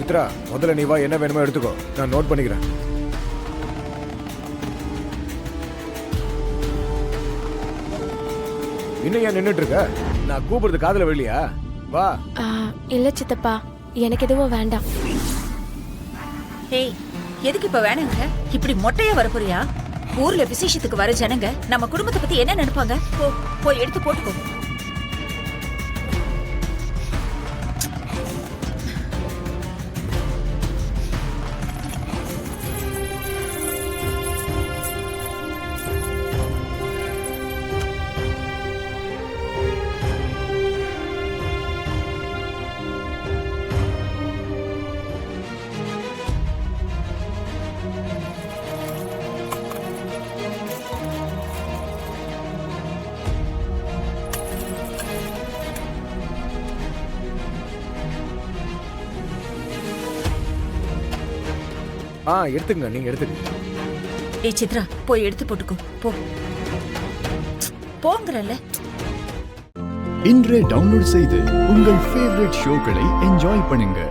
சித்ரா, முதல்ல நீ வா, என்ன வேணுமோ எடுத்துக்கோ, நான் நோட் பண்ணிக்கிறேன். இன்னும் ஏன் நின்னுட்டு இருக்க? நான் கூப்பிடுறது காதுல வெளியா? வா. இல்ல சித்தப்பா, எனக்கு எதுவும் வேண்டாம். ஏய், எதுக்கு இப்ப வேணுங்க? இப்படி மொட்டையா வரப்போறியா? ஊர்ல விசேஷத்துக்கு வர ஜனங்க நம்ம குடும்பத்தை பத்தி என்ன நினைப்பாங்க? போய் எடுத்து போட்டுக்கோ. எடுத்துங்க, நீங்க எடுத்துங்க. ஏய் சித்ரா, போய் எடுத்து போட்டுக்கோ. போங்கறல்ல. இன்றே டவுன்லோட் செய்து உங்கள் ஃபேவரட் ஷோக்களை என்ஜாய் பண்ணுங்க.